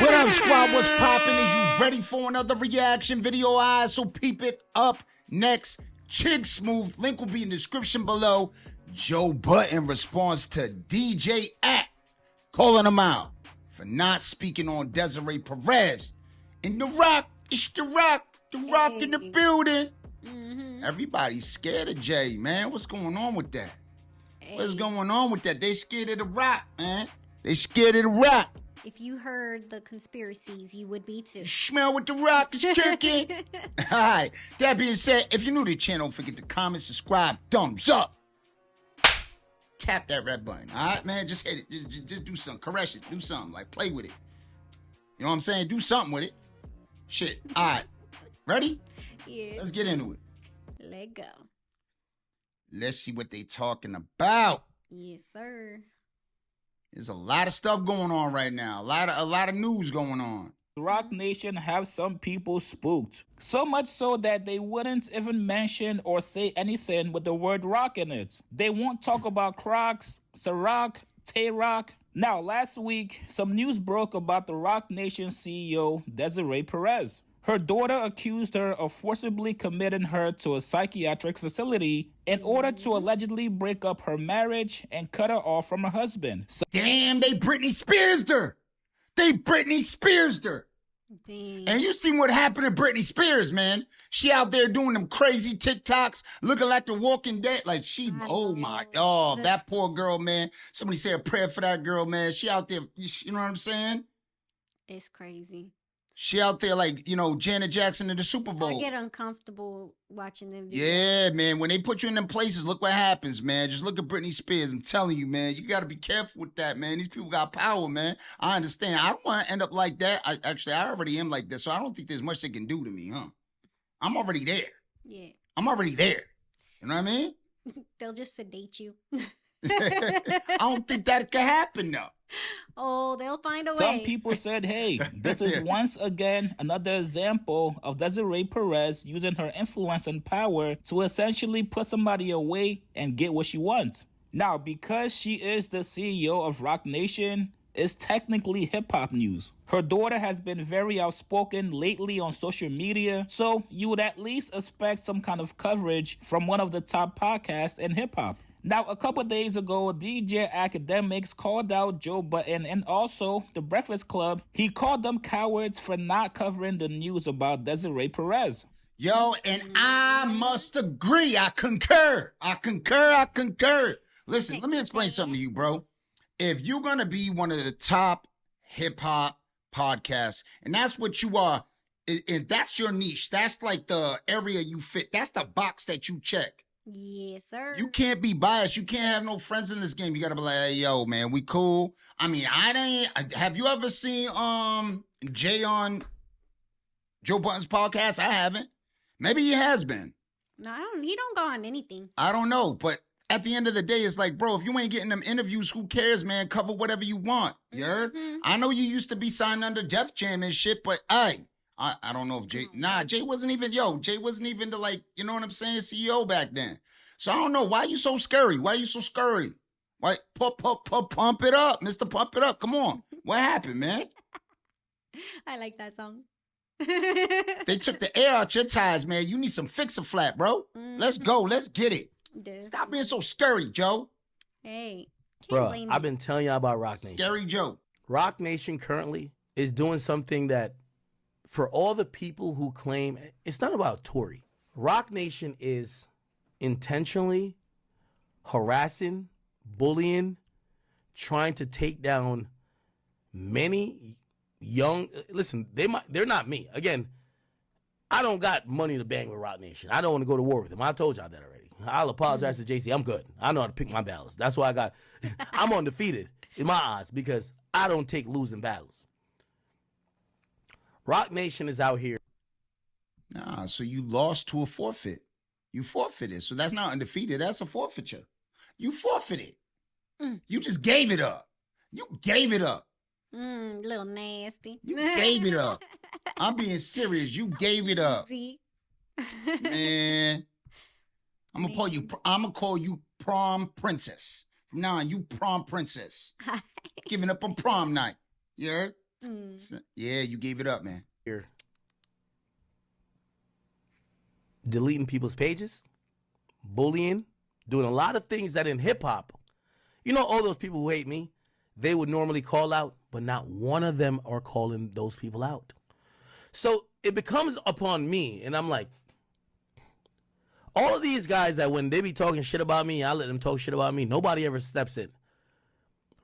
What up, squad? What's poppin'? Is you ready for another reaction video? So peep it up next. Chig Smooth. Link will be in the description below. Joe Budden responds to DJ Act, calling him out for not speaking on Desiree Perez. And the Roc, it's the Roc. The Roc in the building. Everybody's scared of Jay, man. What's going on with that? What's going on with that? They scared of the Roc, man. They scared of the Roc. If you heard the conspiracies, you would be too. Smell what the Roc is cooking. All right. That being said, if you're new to the channel, don't forget to comment, subscribe, thumbs up. Tap that red button. All right, man. Just hit it. Just do something. Caress it. Do something. Like, play with it. You know what I'm saying? Do something with it. Shit. All right. Ready? Yeah. Let's get into it. Let go. Let's see what they talking about. Yes, sir. There's a lot of stuff going on right now. A lot of news going on. Roc Nation have some people spooked. So much so that they wouldn't even mention or say anything with the word rock in it. They won't talk about Crocs, Ciroc, Tay-Roc. Now, last week, some news broke about the Roc Nation CEO, Desiree Perez. Her daughter accused her of forcibly committing her to a psychiatric facility in order to allegedly break up her marriage and cut her off from her husband. Damn, they Britney Spears'd her. They Britney Spears'd her. Damn. And you seen what happened to Britney Spears, man. She out there doing them crazy TikToks, looking like the Walking Dead. Like she, oh my, oh, that poor girl, man. Somebody say a prayer for that girl, man. She out there, you know what I'm saying? It's crazy. She out there like, you know, Janet Jackson in the Super Bowl. I get uncomfortable watching them videos. Yeah, man. When they put you in them places, look what happens, man. Just look at Britney Spears. I'm telling you, man. You got to be careful with that, man. These people got power, man. I understand. I don't want to end up like that. I already am like that, so I don't think there's much they can do to me, huh? I'm already there. Yeah. I'm already there. You know what I mean? They'll just sedate you. I don't think that could happen, though. Oh, they'll find a way. Some people said, hey, this is once again another example of Desiree Perez using her influence and power to essentially put somebody away and get what she wants. Now, because she is the CEO of Roc Nation, it's technically hip-hop news. Her daughter has been very outspoken lately on social media, so you would at least expect some kind of coverage from one of the top podcasts in hip-hop. Now, a couple days ago, DJ AKADEMIKS called out Joe Budden and also The Breakfast Club. He called them cowards for not covering the news about Desiree Perez. Yo, and I must agree. I concur. Listen, let me explain something to you, bro. If you're going to be one of the top hip-hop podcasts, and that's what you are, and that's your niche, that's like the area you fit, that's the box that you check. Yes, sir. You can't be biased. You can't have no friends in this game. You gotta be like, hey, yo, man, we cool. I mean, have you ever seen Jay on Joe Budden's podcast? I haven't. Maybe he has been. No, he don't go on anything. I don't know, but at the end of the day, it's like, bro, if you ain't getting them interviews, who cares, man? Cover whatever you want. You heard? I know you used to be signed under Def Jam and shit, but I don't know if Jay, Jay wasn't even the, like, you know what I'm saying, CEO back then. So I don't know. Why you so scary? Why you so scary? Why, pump it up, Mr. Pump It Up. Come on. What happened, man? I like that song. They took the air out your tires, man. You need some Fix-A-Flat, bro. Let's go. Let's get it. Stop being so scary, Joe. Hey. Bro, I've been telling y'all about Roc Nation. Scary Joe. Roc Nation currently is doing something that, for all the people who claim, it's not about Tory. Roc Nation is intentionally harassing, bullying, trying to take down many young, listen, they're not me. Again, I don't got money to bang with Roc Nation. I don't want to go to war with them. I told y'all that already. I'll apologize to JC. I'm good. I know how to pick my battles. That's why I'm undefeated in my eyes because I don't take losing battles. Roc Nation is out here. Nah, so you lost to a forfeit. You forfeited. So that's not undefeated. That's a forfeiture. You forfeited. You just gave it up. You gave it up. Little nasty. You gave it up. I'm being serious. You gave it up. See? Man. I'm gonna call you prom princess. From now on, you prom princess. Giving up on prom night. You heard? Yeah, you gave it up, man. Here. Deleting people's pages, bullying, doing a lot of things that in hip-hop, you know, all those people who hate me, they would normally call out, but not one of them are calling those people out. So it becomes upon me, and I'm like, all of these guys that when they be talking shit about me, I let them talk shit about me, nobody ever steps in.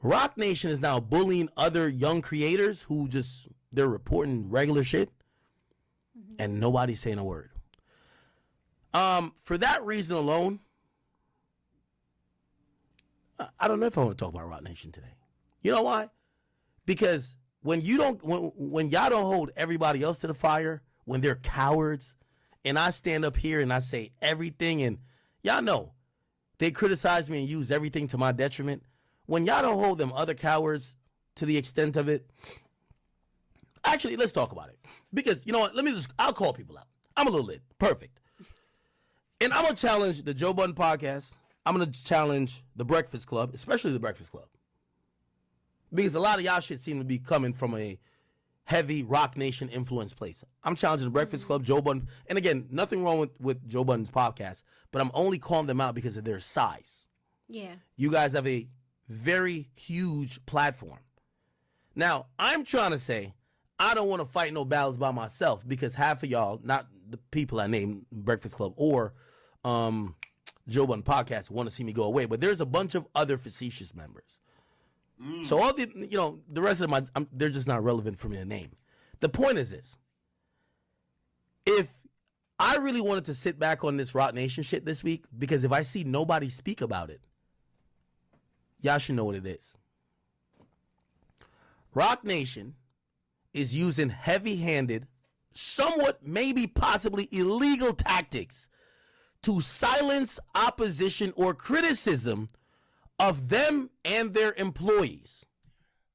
Roc Nation is now bullying other young creators who just, they're reporting regular shit, and nobody's saying a word. For that reason alone, I don't know if I want to talk about Roc Nation today. You know why? Because when y'all don't hold everybody else to the fire, when they're cowards, and I stand up here and I say everything, and y'all know they criticize me and use everything to my detriment. When y'all don't hold them other cowards to the extent of it, actually, let's talk about it. Because, you know what, I'll call people out. I'm a little lit. Perfect. And I'm going to challenge the Joe Budden podcast. I'm going to challenge the Breakfast Club, especially the Breakfast Club. Because a lot of y'all shit seem to be coming from a heavy Roc Nation influence place. I'm challenging the Breakfast Club, Joe Budden. And again, nothing wrong with Joe Budden's podcast, but I'm only calling them out because of their size. Yeah. You guys have a very huge platform. Now, I'm trying to say, I don't want to fight no battles by myself because half of y'all, not the people I named Breakfast Club or Joe Budden podcast, want to see me go away, but there's a bunch of other facetious members. So all the rest of them, they're just not relevant for me to name. The point is this. If I really wanted to sit back on this Roc Nation shit this week, because if I see nobody speak about it, y'all should know what it is. Roc Nation is using heavy-handed, somewhat maybe possibly illegal tactics to silence opposition or criticism of them and their employees.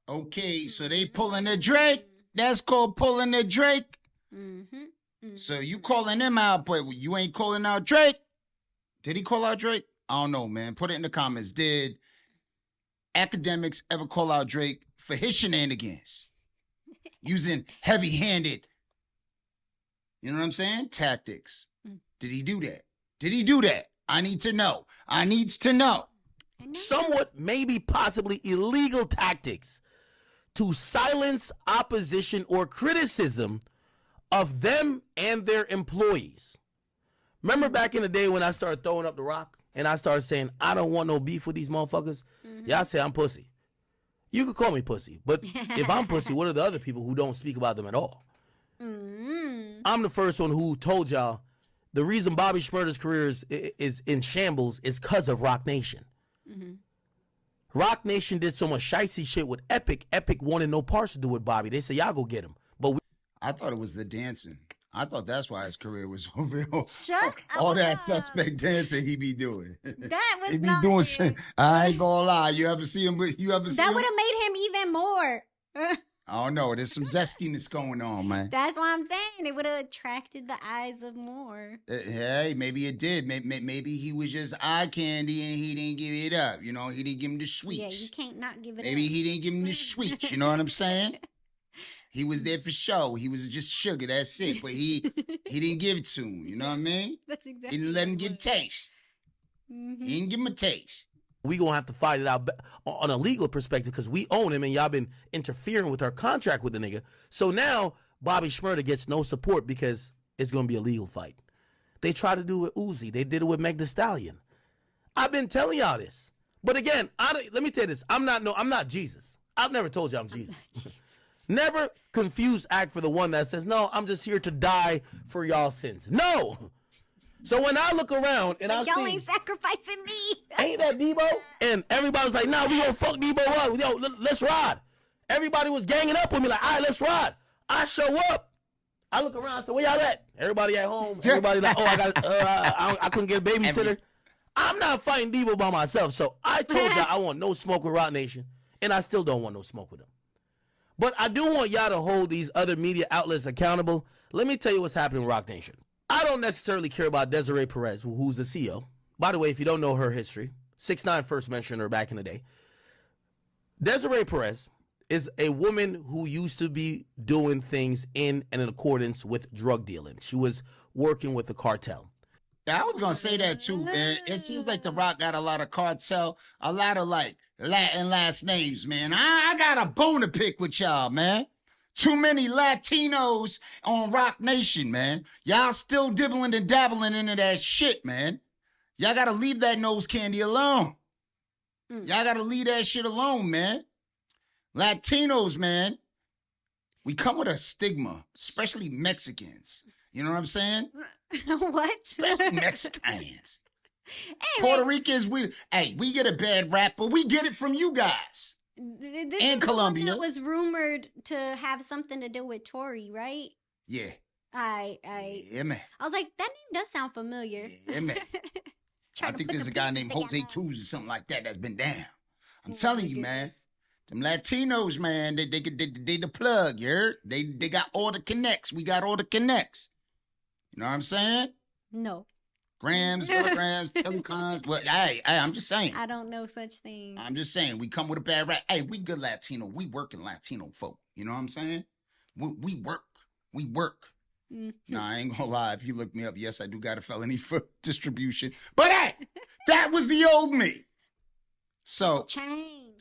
Okay, so they pulling a Drake. That's called pulling a Drake. So you calling them out, but you ain't calling out Drake. Did he call out Drake? I don't know, man. Put it in the comments. Did AKADEMIKS ever call out Drake for his shenanigans? Using heavy-handed, you know what I'm saying? Tactics. Did he do that? Did he do that? I need to know. I needs to know. Somewhat maybe possibly illegal tactics to silence opposition or criticism of them and their employees. Remember back in the day when I started throwing up the rock and I started saying, I don't want no beef with these motherfuckers? Y'all say I'm pussy. You could call me pussy, but if I'm pussy, what are the other people who don't speak about them at all? I'm the first one who told y'all the reason Bobby Shmurda's career is in shambles is because of Roc Nation. Roc Nation did so much shicey shit with Epic. Epic wanted no parts to do with Bobby. They said, y'all go get him. But I thought it was the dancing. I thought that's why his career was over. Shut All up. that suspect dancing he be doing. That was he be not doing it. shit. I ain't gonna lie. You ever see him? You ever see That him? would have made him even more. I don't know. There's some zestiness going on, man. That's what I'm saying. It would have attracted the eyes of more. Hey, maybe it did. Maybe he was just eye candy and he didn't give it up. You know, he didn't give him the sweets. Yeah, you can't not give it Maybe up. he didn't give him the sweets. You know what I'm saying? He was there for show. He was just sugar. That's it. But he didn't give it to him. You know what I mean? That's exactly. He didn't let him get a taste. Mm-hmm. He didn't give him a taste. we going to have to fight it out on a legal perspective because we own him and y'all been interfering with our contract with the nigga. So now Bobby Shmurda gets no support because it's going to be a legal fight. They tried to do it with Uzi. They did it with Meg Thee Stallion. I've been telling y'all this. But again, let me tell you this. I'm not Jesus. I've never told you I'm Jesus. Never confuse act for the one that says, no, I'm just here to die for y'all sins. No. So when I look around and I see, y'all ain't sacrificing me. ain't that Debo? And everybody's like, nah, we gonna fuck Debo up. Yo, let's ride. Everybody was ganging up with me like, all right, let's ride. I show up. I look around, I say, where y'all at? Everybody at home. Everybody like, oh, I couldn't get a babysitter. I'm not fighting Debo by myself. So I told y'all I want no smoke with Roc Nation, and I still don't want no smoke with them. But I do want y'all to hold these other media outlets accountable. Let me tell you what's happening in Roc Nation. I don't necessarily care about Desiree Perez, who's the CEO. By the way, if you don't know her history, 6ix9ine first mentioned her back in the day. Desiree Perez is a woman who used to be doing things in and in accordance with drug dealing. She was working with the cartel. Yeah, I was gonna say that too, man. It seems like The Roc got a lot of cartel, a lot of like Latin last names, man. I got a bone to pick with y'all, man. Too many Latinos on Roc Nation, man. Y'all still dibbling and dabbling into that shit, man. Y'all gotta leave that nose candy alone. Y'all gotta leave that shit alone, man. Latinos, man, we come with a stigma, especially Mexicans. You know what I'm saying? What? Especially Mexicans. Hey, Puerto Ricans, we get a bad rap, but we get it from you guys. this and is the Colombia. one that was rumored to have something to do with Tory, right? Yeah. Yeah, man. I was like, that name does sound familiar. Yeah, man. I think there's a guy named Jose Cruz or something like that that's been down. I'm telling you, man. Them Latinos, man, they the plug, you heard? They got all the connects. We got all the connects. You know what I'm saying? No. Grams, kilograms, telecons. Well, hey, I'm just saying. I don't know such thing. I'm just saying, we come with a bad rap. Hey, we good Latino. We working Latino folk. You know what I'm saying? We work. We work. Nah, I ain't gonna lie. If you look me up, yes, I do got a felony for distribution. But hey, that was the old me. So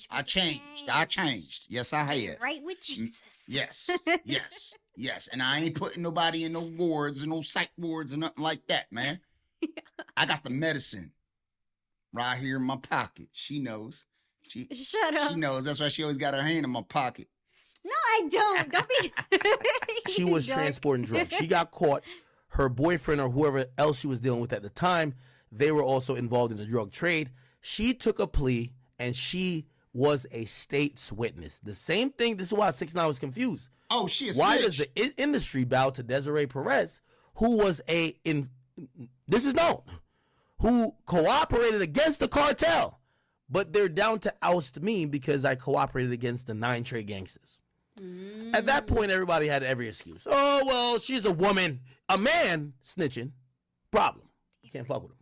I changed. Yes, I have. Right with Jesus. Yes. Yes. And I ain't putting nobody in no wards and no psych wards and nothing like that, man. I got the medicine right here in my pocket. She knows. Shut up. She knows. That's why she always got her hand in my pocket. No, I don't. Don't be. She was transporting drugs. She got caught. Her boyfriend or whoever else she was dealing with at the time, they were also involved in the drug trade. She took a plea, and she was a state's witness. The same thing. This is why 6ix9ine was confused. Oh, she is. Why does the industry bow to Desiree Perez, who was this is known, who cooperated against the cartel, but they're down to oust me because I cooperated against the 9 trade gangsters. At that point, everybody had every excuse. Oh, well, she's a woman. A man snitching, problem. You can't fuck with him.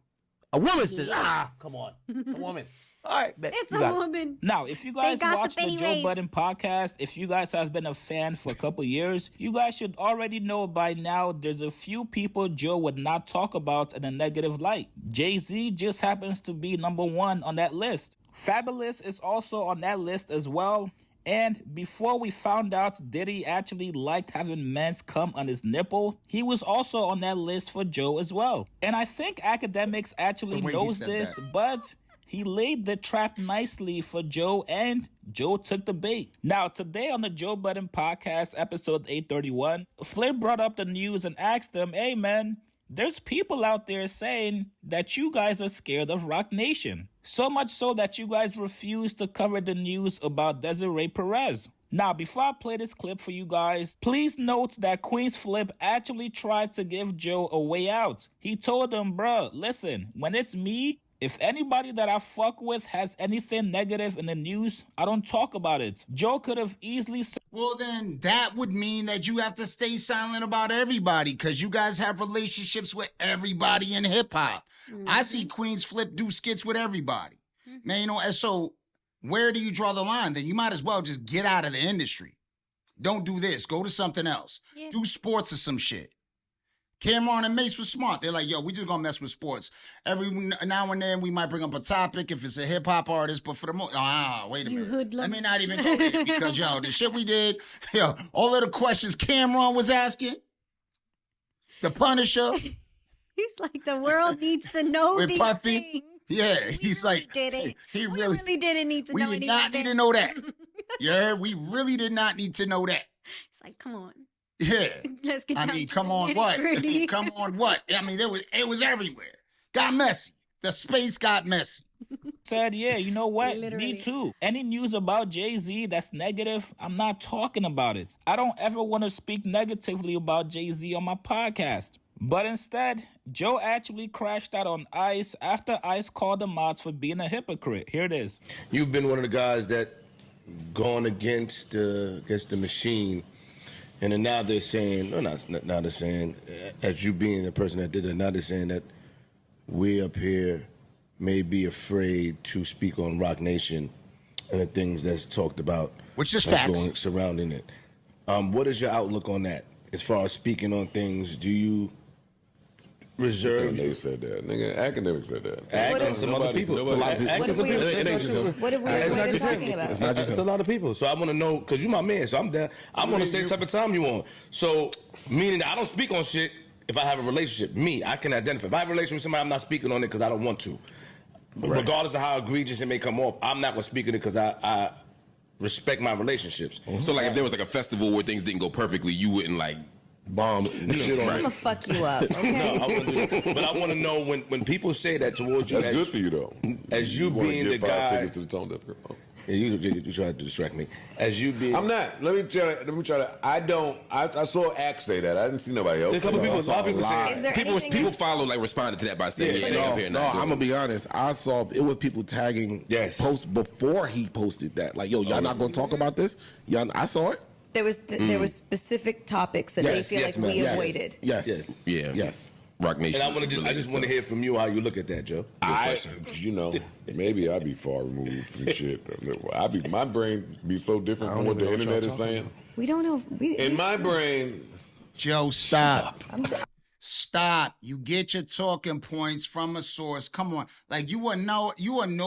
A woman snitching, come on. It's a woman. All right, it's a woman. Now, if you guys watch the Joe Budden podcast, if you guys have been a fan for a couple years, you guys should already know by now there's a few people Joe would not talk about in a negative light. Jay-Z just happens to be number 1 on that list. Fabulous is also on that list as well. And before we found out Diddy actually liked having men's cum on his nipple, he was also on that list for Joe as well. And I think AKADEMIKS actually knows this, but he laid the trap nicely for Joe, and Joe took the bait. Now, today on the Joe Budden podcast, episode 831, Flip brought up the news and asked him, hey man, there's people out there saying that you guys are scared of Roc Nation. So much so that you guys refuse to cover the news about Desiree Perez. Now, before I play this clip for you guys, please note that Queen's Flip actually tried to give Joe a way out. He told him, bruh, listen, when it's me, if anybody that I fuck with has anything negative in the news, I don't talk about it. Joe could have easily said, well, then that would mean that you have to stay silent about everybody because you guys have relationships with everybody in hip-hop. I see Queen's Flip do skits with everybody. Man, you know, and so where do you draw the line? Then you might as well just get out of the industry. Don't do this. Go to something else. Yeah. Do sports or some shit. Cameron and Mace was smart. They're like, yo, we just gonna mess with sports. Every now and then we might bring up a topic if it's a hip hop artist, but for the most, wait a minute. Let me not even go there because yo, the shit we did, yo, all of the questions Cameron was asking, the Punisher. He's like, the world needs to know with these Puffy. things. Yeah, he's really like, didn't. He we really didn't need to know anything. We did not need to know that. Yeah, we really did not need to know that. It's like, come on. Yeah. Let's get come on what? Come on what? I mean, it was everywhere. Got messy. The space got messy. Said, yeah, you know what? Literally. Me too. Any news about Jay-Z that's negative, I'm not talking about it. I don't ever want to speak negatively about Jay-Z on my podcast. But instead, Joe actually crashed out on Ice after Ice called him out for being a hypocrite. Here it is. You've been one of the guys that gone against the machine. And then now they're saying, now they're saying, as you being the person that did it, now they're saying that we up here may be afraid to speak on Roc Nation and the things that's talked about Which is that's facts. going surrounding it. What is your outlook on that? As far as speaking on things, do you reserve? They said that. Nigga, academics said that. And some other people. It's a lot of people. What have we been talking about? It's not just a lot of people. So I want to know, because you my man, so I'm there. I'm on the same type of time you on. So, meaning that I don't speak on shit if I have a relationship. Me, I can identify. If I have a relationship with somebody, I'm not speaking on it because I don't want to. Right. Regardless of how egregious it may come off, I'm not going to speak on it because I respect my relationships. So, like, if there was like a festival where things didn't go perfectly, you wouldn't like bomb shit on. I'm gonna fuck you up. Okay? No, I wouldn't do it. But I want to know when people say that towards you. That's good for you though. As you being the 5 guy. tickets to the Tone Deaf Girl. Yeah, you try to distract me. As you being. I'm not. Let me try to. I don't. I saw Axe say that. I didn't see nobody else. There's a couple people. A lot of people say. Is there People follow like responded to that by saying, I'm gonna be honest. I saw it was people tagging posts before he posted that. Like, yo, y'all not gonna talk about this? Y'all, I saw it. There was specific topics that they feel like we avoided. Yes. Yeah. Yes. Roc Nation. And I just want to hear from you how you look at that, Joe. Maybe I'd be far removed from shit. My brain be so different from what the internet is saying. We don't know. In my brain, Joe, stop. Stop. You get your talking points from a source. Come on. Like, you are no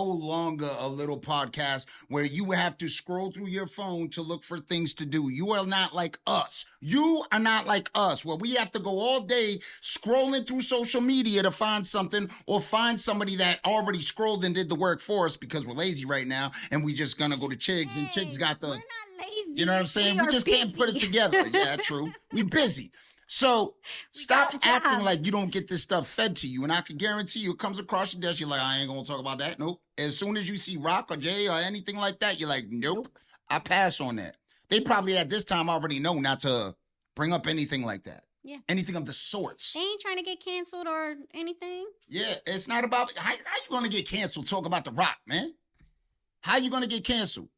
longer a little podcast where you have to scroll through your phone to look for things to do. You are not like us. You are not like us, where we have to go all day scrolling through social media to find something or find somebody that already scrolled and did the work for us because we're lazy right now and we just gonna go to Chigs and Chigs got the... We're not lazy. You know what I'm saying? We just can't put it together. Yeah, true. We busy. So stop acting like you don't get this stuff fed to you. And I can guarantee you it comes across your desk. You're like, I ain't going to talk about that. Nope. As soon as you see Roc or Jay or anything like that, you're like, nope, I pass on that. They probably at this time already know not to bring up anything like that. Yeah. Anything of the sorts. They ain't trying to get canceled or anything. Yeah, it's not about, how you going to get canceled? Talk about the Roc, man. How you going to get canceled?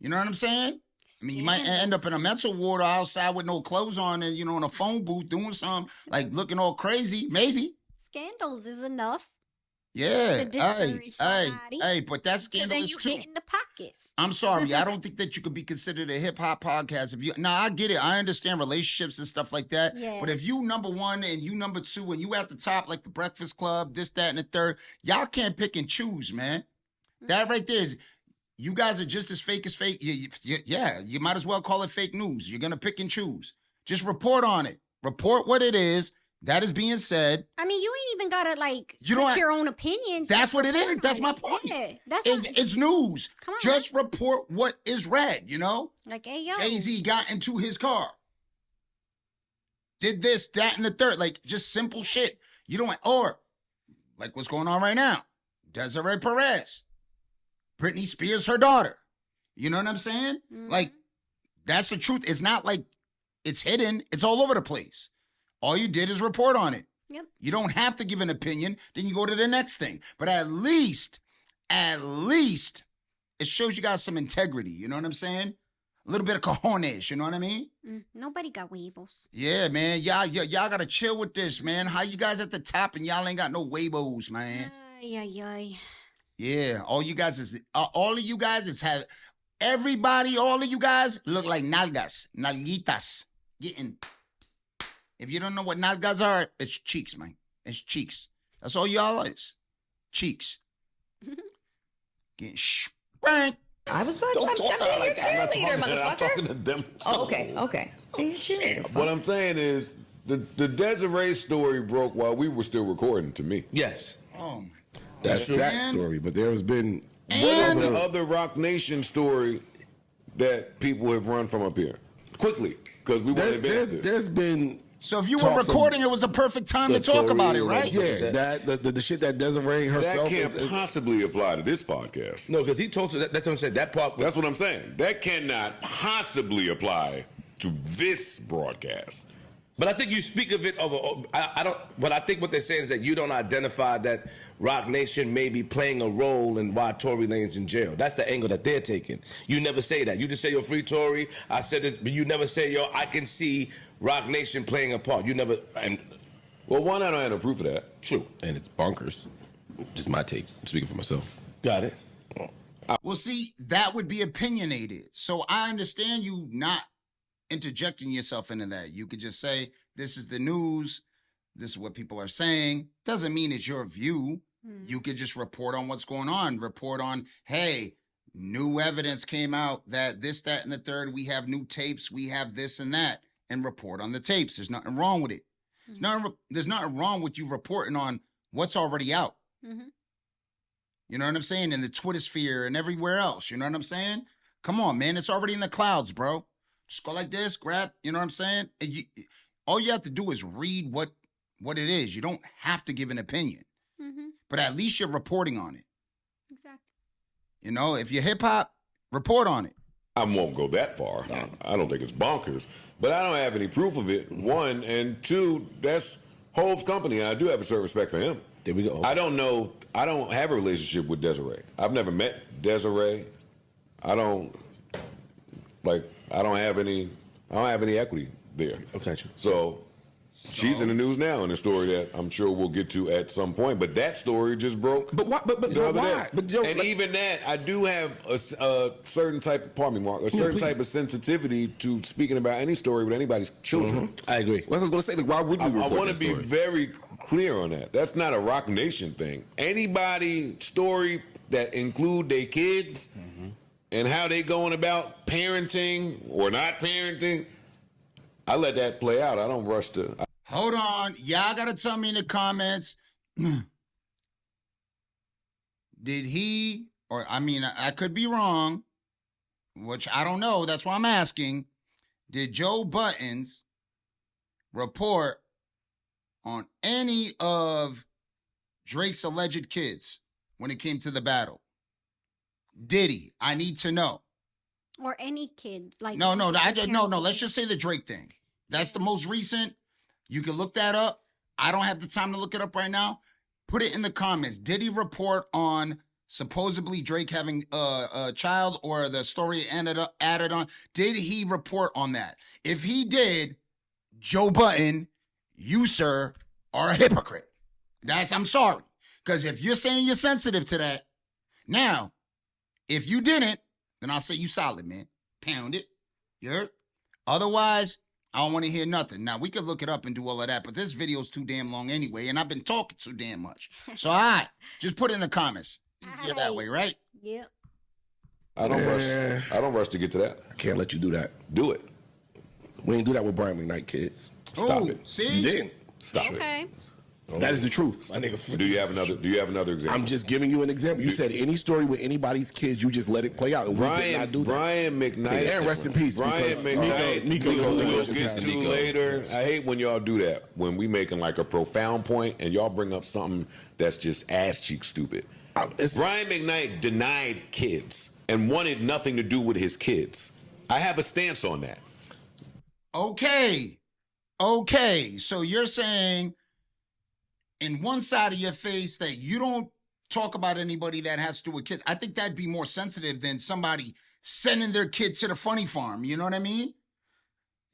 You know what I'm saying? I mean, you might end up in a mental ward or outside with no clothes on and, in a phone booth doing something, like looking all crazy, maybe. Scandals is enough. Yeah. To discourage somebody. Hey, but that's scandalous too. Then you too. hit in the pockets. I'm sorry. I don't think that you could be considered a hip-hop podcast. I get it. I understand relationships and stuff like that. Yes. But if you number one and you number two and you at the top like the Breakfast Club, this, that, and the third, y'all can't pick and choose, man. That right there is... You guys are just as fake as fake. Yeah, you might as well call it fake news. You're going to pick and choose. Just report on it. Report what it is. That is being said. I mean, you ain't even got to, put your own opinions. That's what it is. That's my point. Yeah, it's news. Come on, just report what is read, Like, hey, yo. Jay-Z got into his car. Did this, that, and the third. Like, just simple shit. Or, like what's going on right now. Desiree Perez. Britney Spears, her daughter. You know what I'm saying? Mm-hmm. Like, that's the truth. It's not like it's hidden. It's all over the place. All you did is report on it. Yep. You don't have to give an opinion. Then you go to the next thing. But at least, it shows you got some integrity. You know what I'm saying? A little bit of cojones. You know what I mean? Nobody got weevils. Yeah, man. Y'all got to chill with this, man. How you guys at the top and y'all ain't got no huevos, man? Ay. Yeah, all of you guys have everybody, all of you guys look like nalguitas. If you don't know what nalgas are, it's cheeks, man. It's cheeks. That's all y'all is. Cheeks. Getting spanked. I was about to I'm being your cheerleader, motherfucker. I'm talking to them. Oh, okay. Being your cheerleader. What I'm saying is the Desiree story broke while we were still recording to me. Yes. Oh, my. That's that story, but there has been... What is the other Roc Nation story that people have run from up here? Quickly, because we want to advance this. There's been... So if you were recording, it was a perfect time to talk about it, right? Yeah, the shit that Desiree herself... That can't possibly apply to this podcast. No, because he told you, that's what I'm saying, that part... That's what I'm saying. That cannot possibly apply to this broadcast. But I think you speak of it but I think what they're saying is that you don't identify that Roc Nation may be playing a role in why Tory Lane's in jail. That's the angle that they're taking. You never say that. You just say, yo, free Tory. I said it, but you never say, yo, I can see Roc Nation playing a part. You never... Well, one, I don't have no proof of that. True. And it's bonkers. Just my take. I'm speaking for myself. Got it. Well, see, that would be opinionated. So I understand you not interjecting yourself into that. You could just say, this is the news. This is what people are saying. Doesn't mean it's your view. You could just report on what's going on. Report on, hey, new evidence came out that this, that, and the third. We have new tapes. We have this and that. And report on the tapes. There's nothing wrong with it. There's nothing wrong with you reporting on what's already out. You know what I'm saying? In the Twitter sphere and everywhere else. You know what I'm saying? Come on, man. It's already in the clouds, bro. Just go like this, grab, you know what I'm saying? All you have to do is read what it is. You don't have to give an opinion. But at least you're reporting on it. Exactly. You know, if you're hip-hop, report on it. I won't go that far. I don't think it's bonkers. But I don't have any proof of it, one. And two, that's Hov's company. I do have a certain respect for him. There we go. I don't know. I don't have a relationship with Desiree. I've never met Desiree. I don't have any equity there. Okay. So she's in the news now in a story that I'm sure we'll get to at some point. But that story just broke. But why? But why? But Joe, even that, I do have a certain type of, pardon me, Mark, a certain type of sensitivity to speaking about any story with anybody's children. I agree. What I was going to say, like, why would you report I want that to be story? very clear on that. That's not a Roc Nation thing. Anybody story that include their kids and how they going about parenting or not parenting, I let that play out. I don't rush to. Hold on. Y'all got to tell me in the comments. Did he, or I mean, I could be wrong, which I don't know. That's why I'm asking. Did Joe Budden report on any of Drake's alleged kids when it came to the battle? Did he? I need to know. Or any kid. Like No. Let's just say the Drake thing. That's the most recent. You can look that up. I don't have the time to look it up right now. Put it in the comments. Did he report on supposedly Drake having a child, or the story added on? Did he report on that? If he did, Joe Budden, you, sir, are a hypocrite. I'm sorry. Because if you're saying you're sensitive to that, now, if you didn't, then I'll say you solid, man. Pound it. You heard? Otherwise, I don't want to hear nothing. Now, we could look it up and do all of that, but this video's too damn long anyway, and I've been talking too damn much. So, all right, just put it in the comments. Easier that way, right? Yeah. I don't rush to get to that. I can't let you do that. Do it. We ain't do that with Brian McKnight, kids. Stop it. See? You didn't. Stop it. Okay. That is the truth, my nigga. Do you have another example? I'm just giving you an example. You said any story with anybody's kids, you just let it play out. And we did not do that. Brian McKnight. And rest in peace. Brian McKnight. Nico we'll get to later. I hate when y'all do that. When we making like a profound point and y'all bring up something that's just ass cheek stupid. Brian McKnight denied kids and wanted nothing to do with his kids. I have a stance on that. Okay. So you're saying in one side of your face that you don't talk about anybody that has to do with kids. I think that'd be more sensitive than somebody sending their kid to the funny farm. You know what I mean?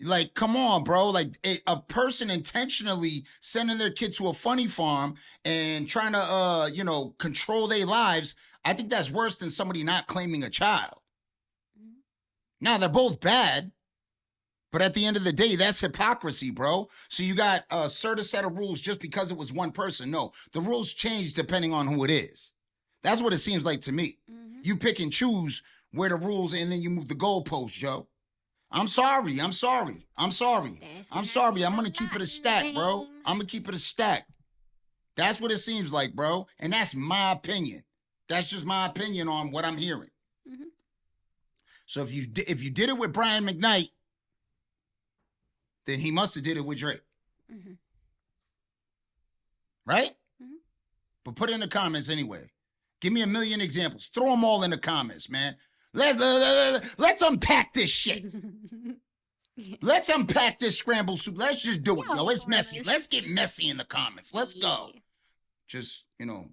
Like, come on, bro. Like, a person intentionally sending their kid to a funny farm and trying to, control their lives, I think that's worse than somebody not claiming a child. Now, they're both bad, but at the end of the day, that's hypocrisy, bro. So you got a certain set of rules just because it was one person. No, the rules change depending on who it is. That's what it seems like to me. You pick and choose where the rules, and then you move the goalpost, Joe. I'm sorry. I'm going to keep it a stack, bro. I'm going to keep it a stack. That's what it seems like, bro. And that's my opinion. That's just my opinion on what I'm hearing. So if you did it with Brian McKnight, then he must have did it with Drake. Right? But put it in the comments anyway. Give me a million examples. Throw them all in the comments, man. Let's unpack this shit. Let's unpack this scrambled soup. Let's just do it, yo. It's messy. Let's get messy in the comments. Let's go. Just,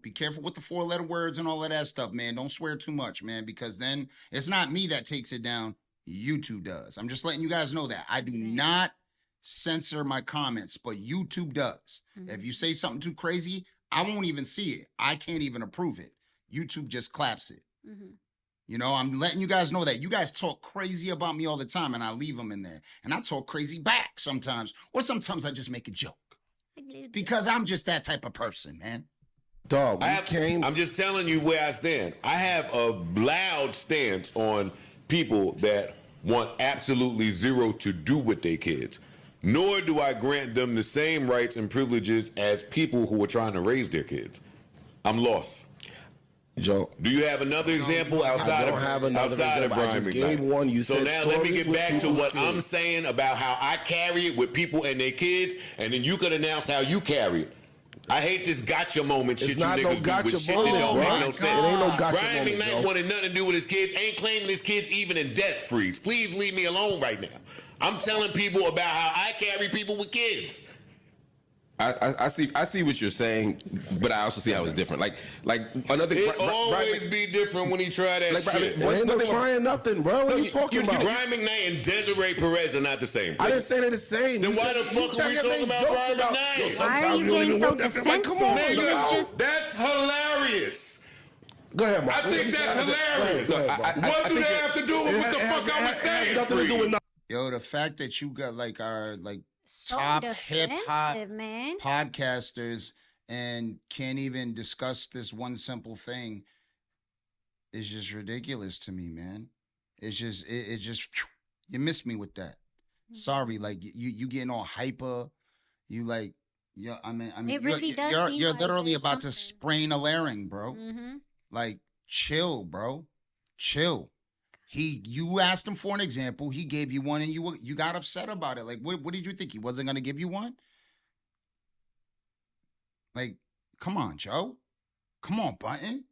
be careful with the 4-letter words and all of that stuff, man. Don't swear too much, man, because then it's not me that takes it down. YouTube does. I'm just letting you guys know that. I do not censor my comments, but YouTube does. If you say something too crazy, I won't even see it. I can't even approve it. YouTube just claps it. You know, I'm letting you guys know that. You guys talk crazy about me all the time, and I leave them in there. And I talk crazy back sometimes. Or sometimes I just make a joke. Because I'm just that type of person, man. Dog, I'm just telling you where I stand. I have a loud stance on people that want absolutely zero to do with their kids. Nor do I grant them the same rights and privileges as people who are trying to raise their kids. I'm lost. Joe, do you have another example outside of Brian McKnight? I just gave one. You so said now let me get back to what kids. I'm saying about how I carry it with people and their kids, and then you can announce how you carry it. I hate this gotcha moment shit you niggas do with shit that don't make no sense. It ain't no gotcha Brian moment, McKnight wanted nothing to do with his kids, ain't claiming his kids even in death freeze. Please leave me alone right now. I'm telling people about how I carry people with kids. I see what you're saying, but I also see how it's different. Like another. It always be different when he try that shit. There ain't no trying nothing, bro. What are you talking about? Brian McKnight and Desiree Perez are not the same. I didn't say they're the same. Then why the fuck are we talking about Brian McKnight? Why are you getting so defensive? Come on, that's hilarious. Go ahead, Mark. I think that's hilarious. What do they have to do with what the fuck I was saying? Nothing to do with nothing. Yo, the fact that you got like our So top hip hop man. podcasters and can't even discuss this one simple thing is just ridiculous to me, man. It's just it just you missed me with that. Sorry, like you getting all hyper. You like I mean it really you're literally about to sprain a larynx, bro. Like chill, bro. Chill. You asked him for an example. He gave you one, and you got upset about it. Like, what did you think? He wasn't going to give you one? Like, come on, Joe. Come on, Button.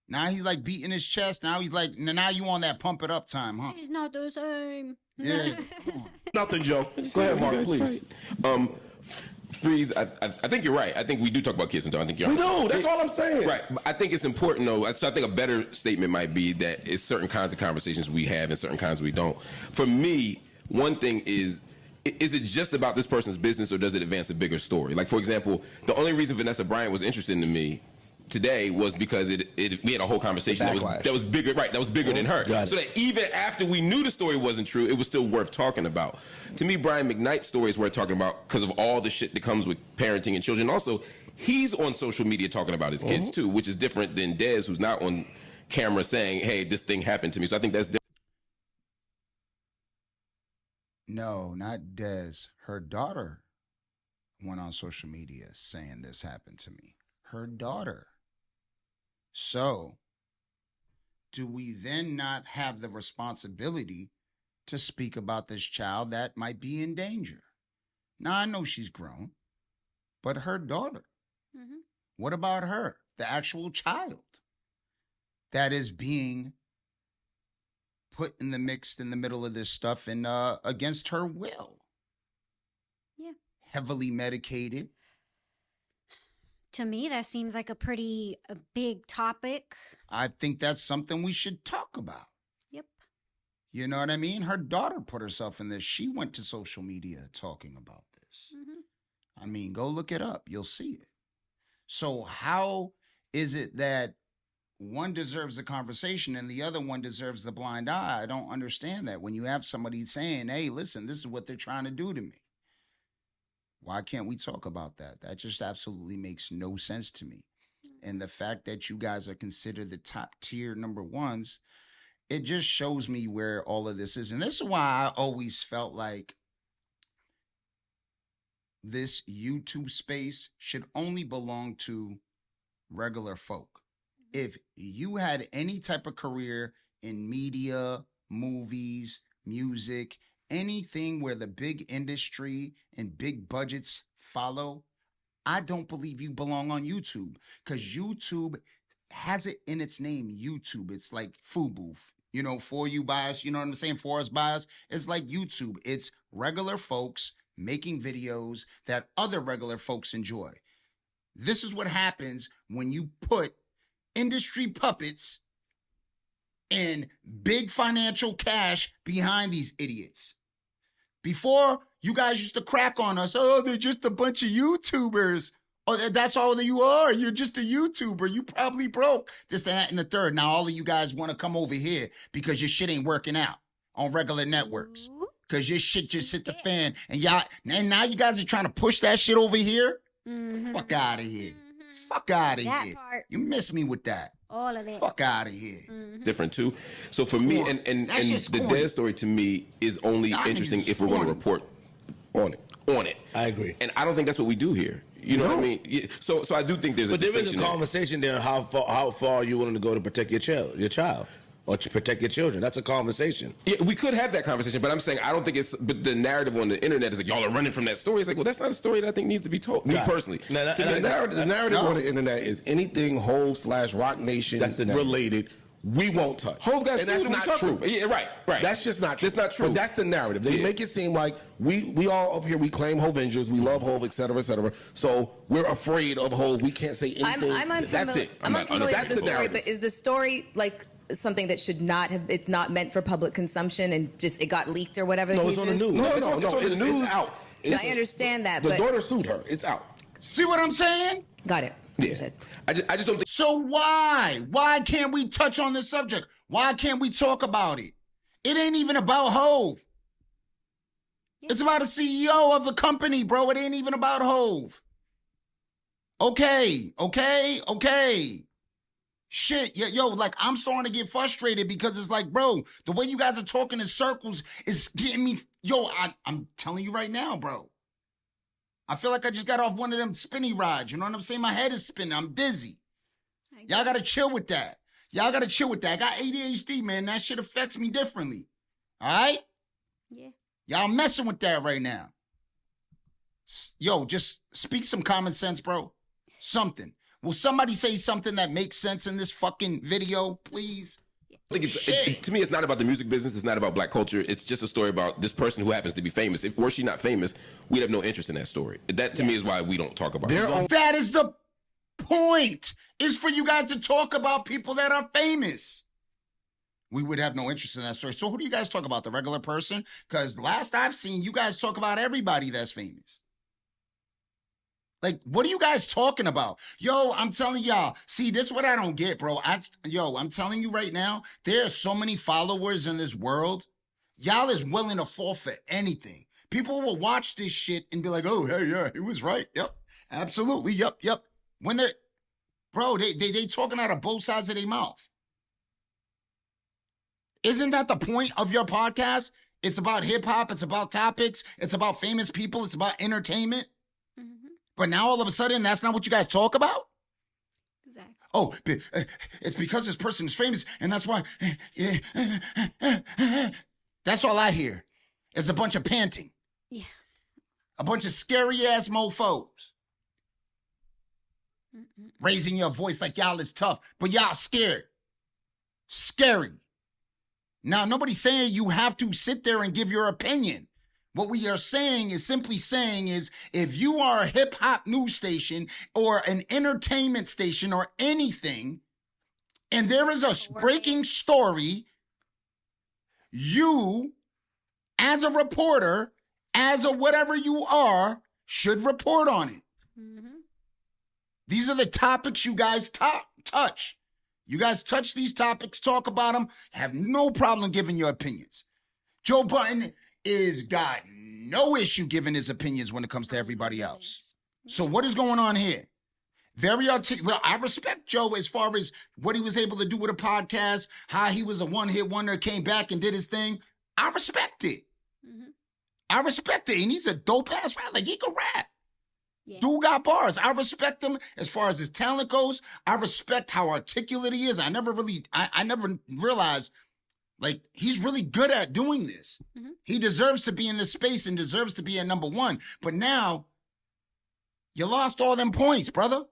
Now he's like beating his chest. Now he's like, now you on that pump it up time, huh? He's not the same. Yeah. Nothing, Joe. Go ahead, Mark, please. Freeze, I think you're right. I think we do talk about kids sometimes. I think you're right. We do. That's all I'm saying. Right. But I think it's important, though. So I think a better statement might be that it's certain kinds of conversations we have and certain kinds we don't. For me, one thing is it just about this person's business or does it advance a bigger story? Like, for example, the only reason Vanessa Bryant was interested in me today was because we had a whole conversation that was bigger, right? That was bigger than her. So that even after we knew the story wasn't true, it was still worth talking about. To me, Brian McKnight's story is worth talking about because of all the shit that comes with parenting and children. Also, he's on social media talking about his kids too, which is different than Dez, who's not on camera saying, "Hey, this thing happened to me." So I think that's different. No, not Dez. Her daughter went on social media saying this happened to me. Her daughter. So, do we then not have the responsibility to speak about this child that might be in danger? Now, I know she's grown, but her daughter. What about her, the actual child that is being put in the mix in the middle of this stuff and against her will? Yeah. Heavily medicated. To me, that seems like a pretty big topic. I think that's something we should talk about. Yep. You know what I mean? Her daughter put herself in this. She went to social media talking about this. I mean, go look it up. You'll see it. So how is it that one deserves a conversation and the other one deserves the blind eye? I don't understand that. When you have somebody saying, hey, listen, this is what they're trying to do to me. Why can't we talk about that? That just absolutely makes no sense to me. And the fact that you guys are considered the top tier number ones, it just shows me where all of this is. And this is why I always felt like this YouTube space should only belong to regular folk. If you had any type of career in media, movies, music, anything where the big industry and big budgets follow, I don't believe you belong on YouTube, because YouTube has it in its name, YouTube. It's like FUBU, you know, for you by us, you know what I'm saying? For us by us. It's like YouTube. It's regular folks making videos that other regular folks enjoy. This is what happens when you put industry puppets and big financial cash behind these idiots. Before, you guys used to crack on us. Oh, they're just a bunch of YouTubers. Oh, that's all that you are. You're just a YouTuber. You probably broke. This, that, and the third. Now all of you guys want to come over here because your shit ain't working out on regular networks. Because your shit just hit the fan. And now you guys are trying to push that shit over here? Fuck out of here. Fuck out of here. Part. You miss me with that. All of it. Fuck out of here. Different too. So for me, and the Dez story to me is only interesting if we're going to report on it. I agree. And I don't think that's what we do here. You know what I mean? So I do think there's a distinction. But there is a conversation there. How far are you willing to go to protect your child? Or to protect your children. That's a conversation. Yeah, we could have that conversation, but I'm saying I don't think it's. But the narrative on the internet is like y'all are running from that story. It's like, well, that's not a story that I think needs to be told. Me personally, the narrative on the internet is anything Hov/Roc Nation related. We won't touch. Hov got sued, and that's not true. Yeah, right. That's just not true. That's not true. But that's the narrative. They make it seem like we all up here, we claim Hovengers, we love Hov, et cetera, et cetera. So we're afraid of Hov. We can't say anything. That's it. I'm unfamiliar with the story, but is the story like something that should not have, it's not meant for public consumption and just it got leaked or whatever? No, it's on the news. No, it's out. I understand that, the but daughter sued her. It's out. See what I'm saying? Got it. Yeah. I just don't think. So why can't we touch on this subject? Why can't we talk about it? It ain't even about Hov. It's about a CEO of a company, bro. It ain't even about Hov. Okay. Shit, yo, like I'm starting to get frustrated because it's like, bro, the way you guys are talking in circles is getting me. Yo, I'm telling you right now, bro. I feel like I just got off one of them spinny rides. You know what I'm saying? My head is spinning. I'm dizzy. Y'all gotta chill with that. I got ADHD, man. That shit affects me differently. All right? Yeah. Y'all messing with that right now. Yo, just speak some common sense, bro. Something. Will somebody say something that makes sense in this fucking video, please? I think to me, it's not about the music business. It's not about black culture. It's just a story about this person who happens to be famous. If were she not famous, we'd have no interest in that story. That, to me, is why we don't talk about it. That is the point, is for you guys to talk about people that are famous. We would have no interest in that story. So who do you guys talk about? The regular person? Because last I've seen, you guys talk about everybody that's famous. Like, what are you guys talking about? Yo, I'm telling y'all. See, this is what I don't get, bro. I'm telling you right now, there are so many followers in this world. Y'all is willing to fall for anything. People will watch this shit and be like, oh, hey, yeah, he was right. Yep, absolutely, yep. When they're, bro, they talking out of both sides of their mouth. Isn't that the point of your podcast? It's about hip-hop. It's about topics. It's about famous people. It's about entertainment. But now all of a sudden, that's not what you guys talk about? Exactly. Oh, it's because this person is famous, and that's why. That's all I hear. It's a bunch of panting. Yeah. A bunch of scary-ass mofos. Raising your voice like y'all is tough, but y'all scared. Scary. Now, nobody's saying you have to sit there and give your opinion. What we are saying is simply saying is if you are a hip hop news station or an entertainment station or anything, and there is a breaking story, you, as a reporter, as a whatever you are, should report on it. These are the topics you guys touch. You guys touch these topics, talk about them, have no problem giving your opinions. Joe Budden is got no issue giving his opinions when it comes to everybody else. So what is going on here? Very articulate. I respect Joe as far as what he was able to do with a podcast, how he was a one-hit wonder, came back and did his thing. I respect it. I respect it. And he's a dope-ass rapper. Like, he can rap. Yeah. Dude got bars. I respect him as far as his talent goes. I respect how articulate he is. I never realized, like, he's really good at doing this. He deserves to be in this space and deserves to be at number one. But now, you lost all them points, brother.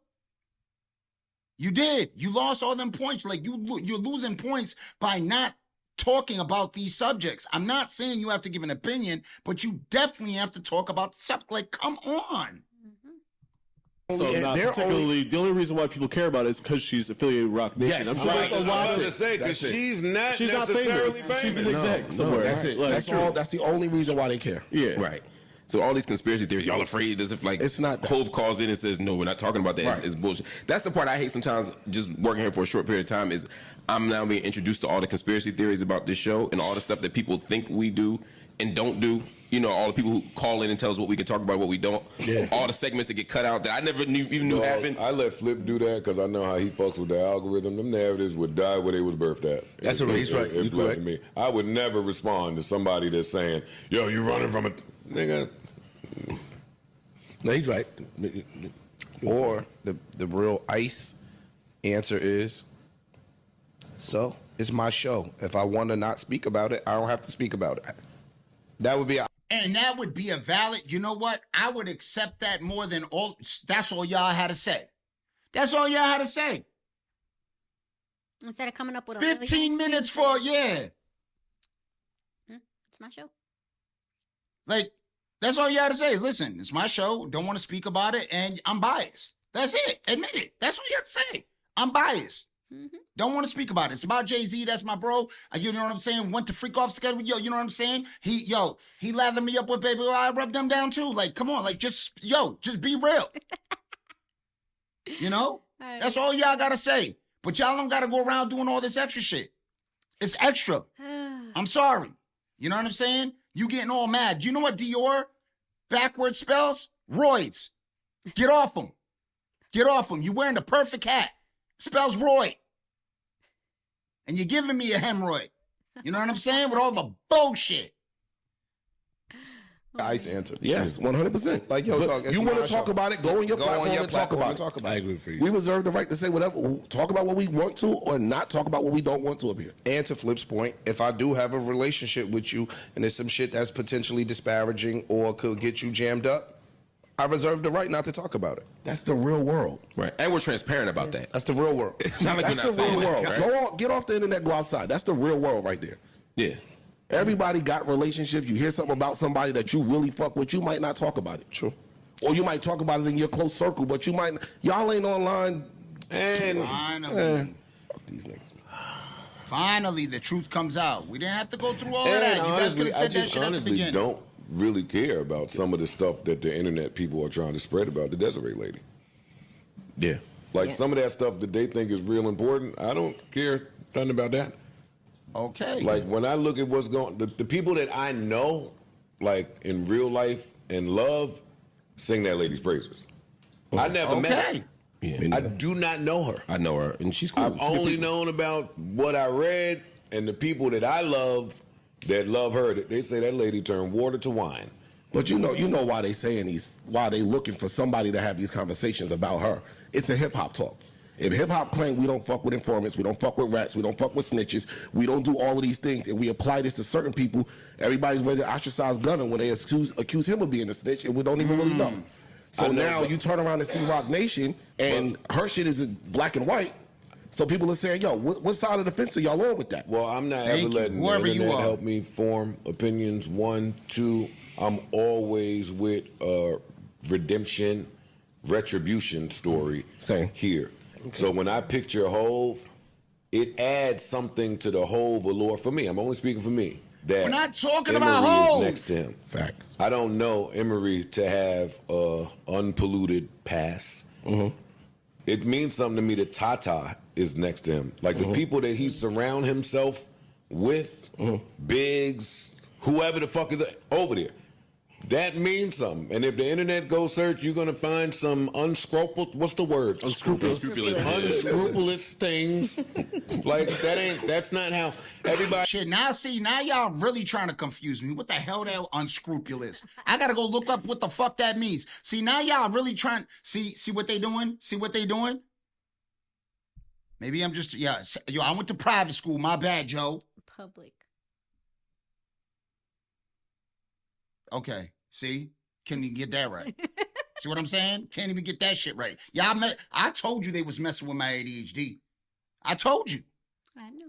You did. You lost all them points. Like, you're losing points by not talking about these subjects. I'm not saying you have to give an opinion, but you definitely have to talk about the subject. Like, come on. So not particularly, the only reason why people care about it is because she's affiliated with Roc Nation. Yes, I'm sure that's a lot of it. Because she's not famous. She's an exec somewhere. That's it. Like, that's the only reason why they care. Yeah. Right. So all these conspiracy theories, y'all afraid as if like it's not that. Hove calls in and says, no, we're not talking about that. Right. It's bullshit. That's the part I hate sometimes just working here for a short period of time is I'm now being introduced to all the conspiracy theories about this show and all the stuff that people think we do and don't do. You know, all the people who call in and tell us what we can talk about, what we don't. Yeah. All the segments that get cut out that I never even knew happened. I let Flip do that because I know how he fucks with the algorithm. Them narratives would die where they was birthed at. That's right. He's right. You correct me. I would never respond to somebody that's saying, "Yo, you running from a nigga." No, he's right. Or the real ice answer is, so it's my show. If I want to not speak about it, I don't have to speak about it. That would be and that would be a valid, you know what? I would accept that more than all. That's all y'all had to say. That's all y'all had to say. Instead of coming up with a 15 minutes for, it's my show. Like, that's all you had to say is, listen, it's my show. Don't want to speak about it, and I'm biased. That's it. Admit it. That's what you have to say. I'm biased. Mm-hmm. Don't want to speak about it. It's about Jay-Z. That's my bro. You know what I'm saying? Went to freak off together with yo. You know what I'm saying? He lathered me up with baby. I rubbed them down too. Like, come on. Like, just be real. You know? That's all y'all got to say. But y'all don't got to go around doing all this extra shit. It's extra. I'm sorry. You know what I'm saying? You getting all mad. You know what Dior backwards spells? Roids. Get off them. Get off them. You wearing the perfect hat. Spells Roy. And you're giving me a hemorrhoid. You know what I'm saying? With all the bullshit. Ice answer. Yes, 100%. Like, yo, you want to talk about it, go on your platform and talk about it. I agree for you. We reserve the right to say whatever, talk about what we want to or not talk about what we don't want to up here. And to Flip's point, if I do have a relationship with you and there's some shit that's potentially disparaging or could get you jammed up, I reserve the right not to talk about it. That's the real world. Right. And we're transparent about that. That's the real world. It's not like That's we're not the real saying world. that, right? Go on, get off the internet, go outside. That's the real world right there. Yeah. Everybody got relationships. You hear something about somebody that you really fuck with, you might not talk about it. True. Or you might talk about it in your close circle, but you might, y'all ain't online. And finally, fuck these niggas. Finally, the truth comes out. We didn't have to go through all of that. You guys could have said that shit at the beginning. Don't really care about some of the stuff that the internet people are trying to spread about the Desiree lady. Yeah. Like some of that stuff that they think is real important, I don't care nothing about that. Okay. Like when I look at what's going, the people that I know, like in real life and love, sing that lady's praises. I never met her. Yeah. I do not know her. I know her, and she's cool. I've only known about what I read and the people that I love that love her. They say that lady turned water to wine. But you know why they saying why they looking for somebody to have these conversations about her. It's a hip hop talk. If hip hop claim we don't fuck with informants, we don't fuck with rats, we don't fuck with snitches, we don't do all of these things, and we apply this to certain people, everybody's ready to ostracize Gunna when they accuse him of being a snitch, and we don't even really know. So now you turn around and see Roc Nation, and her shit is in black and white. So people are saying, yo, what side of the fence are y'all on with that? Well, I'm not ever letting the internet help me form opinions. 1, 2, I'm always with redemption, retribution story here. Okay. So when I picture Hove, it adds something to the Hove allure for me. I'm only speaking for me. That we're not talking Emery about Hove. is next to him. Fact. I don't know Emery to have a unpolluted past. Mm-hmm. It means something to me that Tata is next to him. Like the people that he surround himself with, Biggs, whoever the fuck is over there. That means something. And if the internet goes search, you're going to find some unscrupulous, what's the word? Unscrupulous things. Like, that's not how everybody. Shit, now y'all really trying to confuse me. What the hell that unscrupulous? I got to go look up what the fuck that means. See, now y'all really trying, see what they doing? See what they doing? Maybe I'm just, yo, I went to private school. My bad, Joe. Public. Okay, see? Can't even get that right. See what I'm saying? Can't even get that shit right. I told you they was messing with my ADHD. I told you. I know.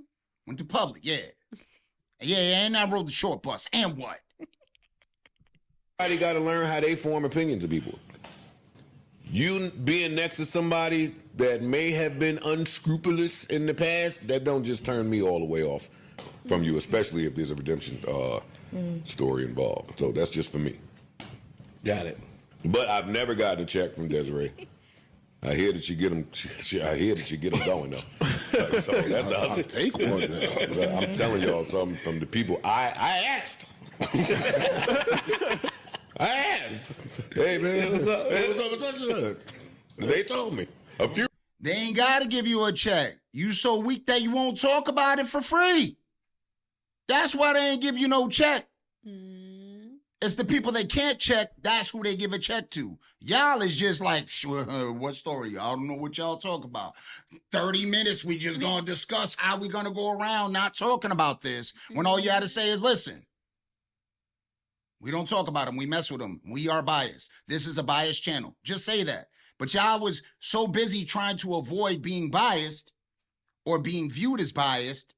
Went to public, yeah. And I rode the short bus. And what? Everybody got to learn how they form opinions of people. You being next to somebody that may have been unscrupulous in the past, that don't just turn me all the way off from you, especially if there's a redemption story involved. So that's just for me. Got it. But I've never gotten a check from Desiree. I hear that you get them. I hear that you get them going though. So that's the other. I'll take one. I'm telling y'all something from the people. I asked. I asked. Hey man, what's up? Hey, what's up? They told me a few. They ain't got to give you a check. You so weak that you won't talk about it for free. That's why they ain't give you no check. It's the people they can't check. That's who they give a check to. Y'all is just like, what story? I don't know what y'all talk about. 30 minutes, we just going to discuss how we going to go around not talking about this when all you had to say is, listen, we don't talk about them. We mess with them. We are biased. This is a biased channel. Just say that. But y'all was so busy trying to avoid being biased or being viewed as biased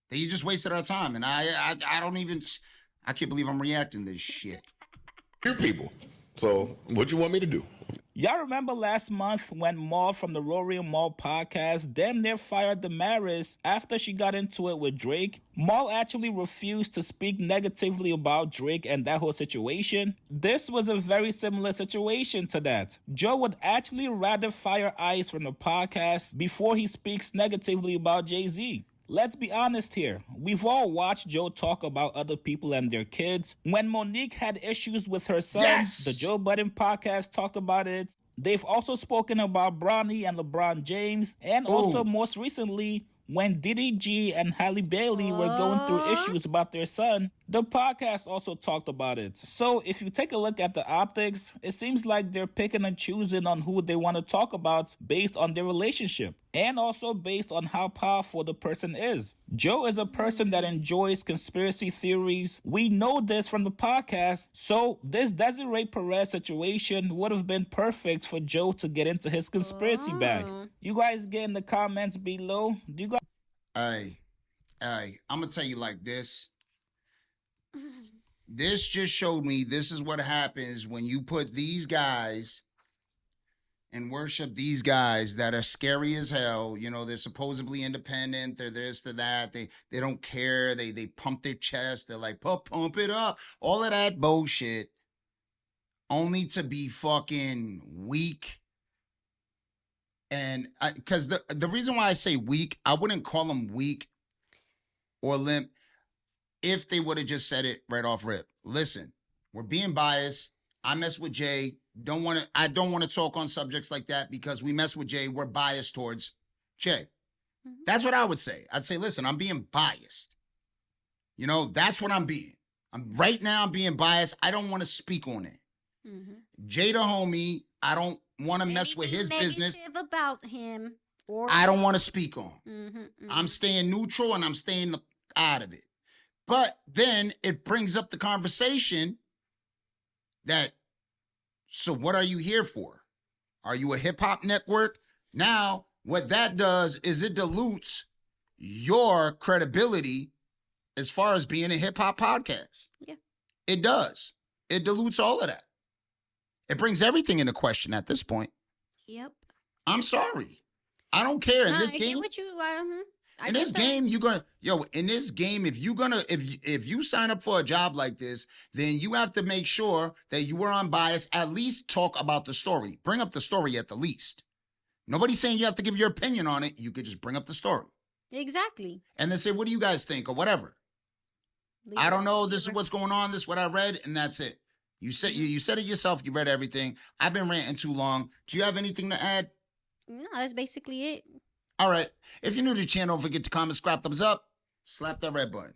that you just wasted our time. And I don't even, I can't believe I'm reacting to this shit. Few people. So what you want me to do? Y'all remember last month when Maul from the Rory and Maul podcast damn near fired Damaris after she got into it with Drake? Maul actually refused to speak negatively about Drake and that whole situation. This was a very similar situation to that. Joe would actually rather fire Ice from the podcast before he speaks negatively about Jay-Z. Let's be honest here. We've all watched Joe talk about other people and their kids. When Monique had issues with her son, the Joe Budden podcast talked about it. They've also spoken about Bronny and LeBron James. And also most recently, when DDG and Halle Bailey were going through issues about their son, the podcast also talked about it. So if you take a look at the optics, it seems like they're picking and choosing on who they want to talk about based on their relationship and also based on how powerful the person is. Joe is a person that enjoys conspiracy theories. We know this from the podcast. So this Desiree Perez situation would have been perfect for Joe to get into his conspiracy bag. You guys get in the comments below. Do you guys? Hey, I'm going to tell you like this. This just showed me this is what happens when you put these guys and worship these guys that are scary as hell. You know, they're supposedly independent. They're this, they're that. They don't care. They pump their chest. They're like, pump it up. All of that bullshit only to be fucking weak. And because the reason why I say weak, I wouldn't call them weak or limp if they would have just said it right off rip. Listen, we're being biased. I mess with Jay. I don't want to talk on subjects like that because we mess with Jay. We're biased towards Jay. That's what I would say. I'd say, listen, I'm being biased. You know, that's what I'm being. Right now I'm being biased. I don't want to speak on it. Jay the homie, I don't want to mess with his business about him. I don't want to speak on. I'm staying neutral and I'm staying out of it. But then it brings up the conversation that, so what are you here for? Are you a hip hop network? Now, what that does is it dilutes your credibility as far as being a hip hop podcast. Yeah. It does. It dilutes all of that. It brings everything into question at this point. Yep. I'm sorry. I don't care. In this I game, get what you, in this game, you're gonna, in this game, if you sign up for a job like this, then you have to make sure that you are unbiased. At least talk about the story. Bring up the story at the least. Nobody's saying you have to give your opinion on it. You could just bring up the story. Exactly. And then say, what do you guys think or whatever? I don't know. This is what's going on. This is what I read, and that's it. You said you said it yourself. You read everything. I've been ranting too long. Do you have anything to add? No, that's basically it. All right. If you're new to the channel, don't forget to comment, subscribe, thumbs up, slap that red button.